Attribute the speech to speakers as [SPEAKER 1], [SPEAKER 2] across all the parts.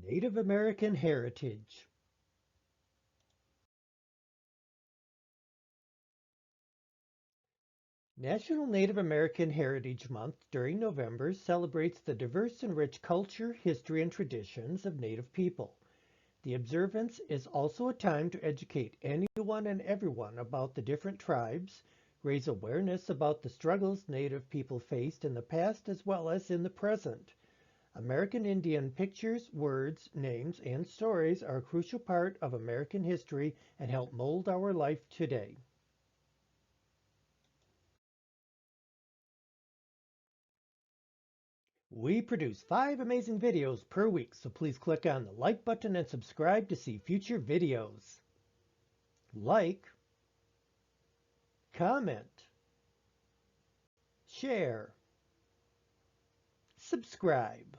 [SPEAKER 1] Native American heritage. National Native American Heritage Month during November celebrates the diverse and rich culture, history, and traditions of Native people. The observance is also a time to educate anyone and everyone about the different tribes, raise awareness about the struggles Native people faced in the past as well as in the present. American Indian pictures, words, names, and stories are a crucial part of American history and help mold our life today. We produce 5 amazing videos per week, so please click on the like button and subscribe to see future videos. Like, comment, share, subscribe.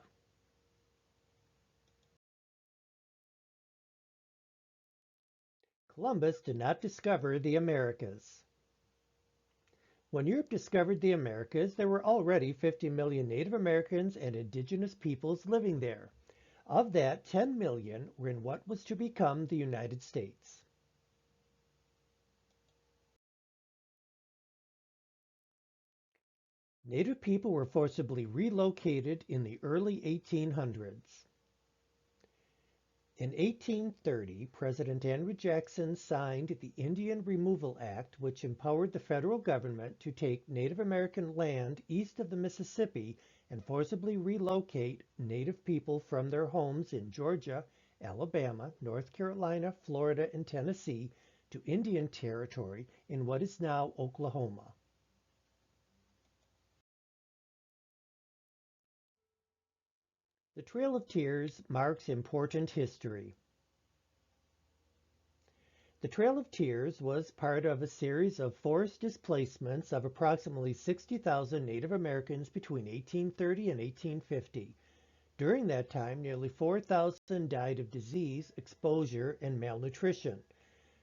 [SPEAKER 1] Columbus did not discover the Americas. When Europe discovered the Americas, there were already 50 million Native Americans and indigenous peoples living there. Of that, 10 million were in what was to become the United States. Native people were forcibly relocated in the early 1800s. In 1830, President Andrew Jackson signed the Indian Removal Act, which empowered the federal government to take Native American land east of the Mississippi and forcibly relocate Native people from their homes in Georgia, Alabama, North Carolina, Florida, and Tennessee to Indian Territory in what is now Oklahoma. The Trail of Tears marks important history. The Trail of Tears was part of a series of forced displacements of approximately 60,000 Native Americans between 1830 and 1850. During that time, nearly 4,000 died of disease, exposure, and malnutrition.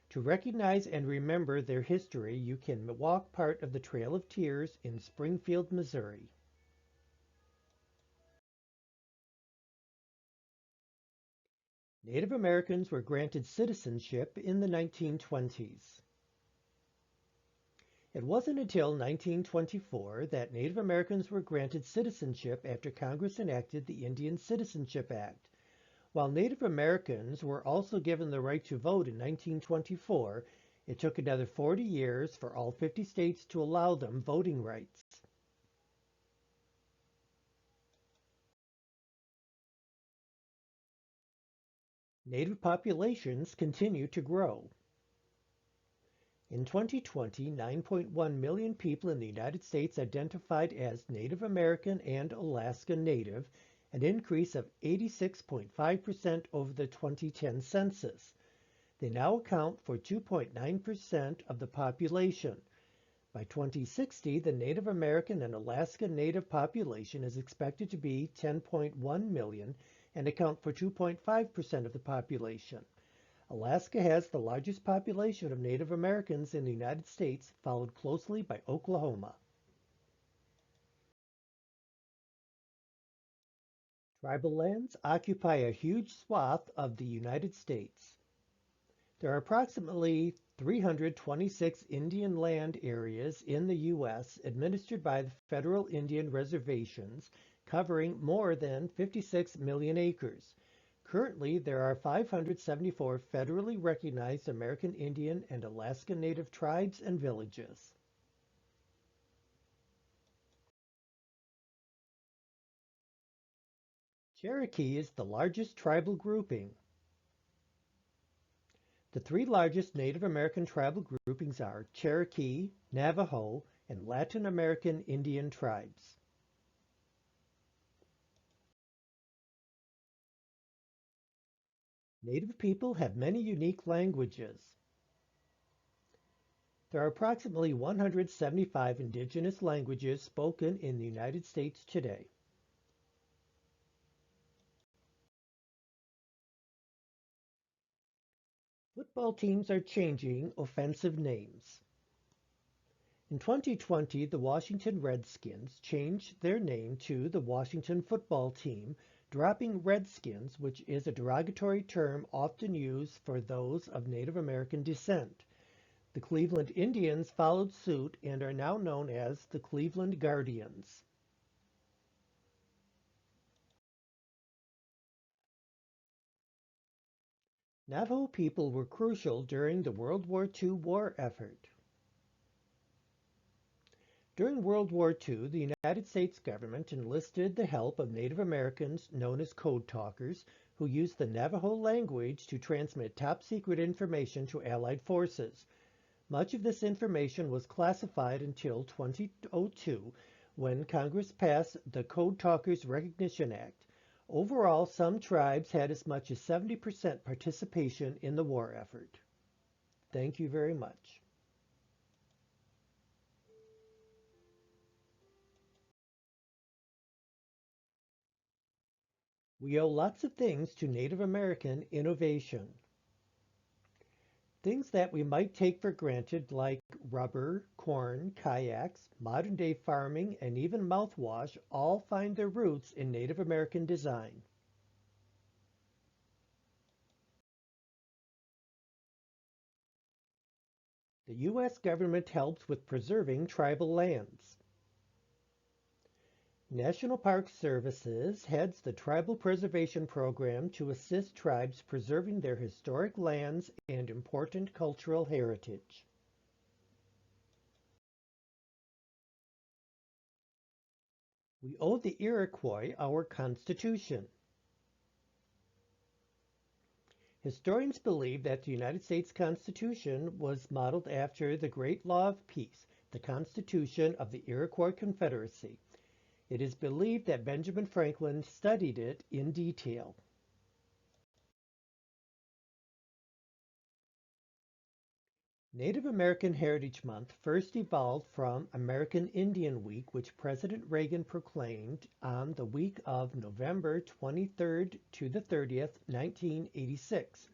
[SPEAKER 1] To recognize and remember their history, you can walk part of the Trail of Tears in Springfield, Missouri. Native Americans were granted citizenship in the 1920s. It wasn't until 1924 that Native Americans were granted citizenship after Congress enacted the Indian Citizenship Act. While Native Americans were also given the right to vote in 1924, it took another 40 years for all 50 states to allow them voting rights. Native populations continue to grow. In 2020, 9.1 million people in the United States identified as Native American and Alaska Native, an increase of 86.5% over the 2010 census. They now account for 2.9% of the population. By 2060, the Native American and Alaska Native population is expected to be 10.1 million and account for 2.5% of the population. Alaska has the largest population of Native Americans in the United States, followed closely by Oklahoma. Tribal lands occupy a huge swath of the United States. There are approximately 326 Indian land areas in the U.S. administered by the federal Indian reservations, covering more than 56 million acres. Currently, there are 574 federally recognized American Indian and Alaska Native tribes and villages. Cherokee is the largest tribal grouping. The three largest Native American tribal groupings are Cherokee, Navajo, and Latin American Indian tribes. Native people have many unique languages. There are approximately 175 indigenous languages spoken in the United States today. Football teams are changing offensive names. In 2020, the Washington Redskins changed their name to the Washington Football Team, dropping Redskins, which is a derogatory term often used for those of Native American descent. The Cleveland Indians followed suit and are now known as the Cleveland Guardians. Navajo people were crucial during the World War II war effort. During World War II, the United States government enlisted the help of Native Americans known as code talkers who used the Navajo language to transmit top secret information to Allied forces. Much of this information was classified until 2002 when Congress passed the Code Talkers Recognition Act. Overall, some tribes had as much as 70% participation in the war effort. Thank you very much. We owe lots of things to Native American innovation. Things that we might take for granted, like rubber, corn, kayaks, modern day farming, and even mouthwash, all find their roots in Native American design. The U.S. government helps with preserving tribal lands. National Park Services heads the Tribal Preservation Program to assist tribes preserving their historic lands and important cultural heritage. We owe the Iroquois our Constitution. Historians believe that the United States Constitution was modeled after the Great Law of Peace, the Constitution of the Iroquois Confederacy. It is believed that Benjamin Franklin studied it in detail. Native American Heritage Month first evolved from American Indian Week, which President Reagan proclaimed on the week of November 23rd to the 30th, 1986.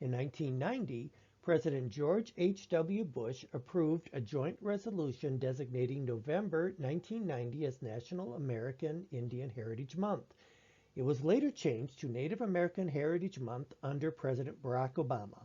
[SPEAKER 1] In 1990, President George H.W. Bush approved a joint resolution designating November 1990 as National American Indian Heritage Month. It was later changed to Native American Heritage Month under President Barack Obama.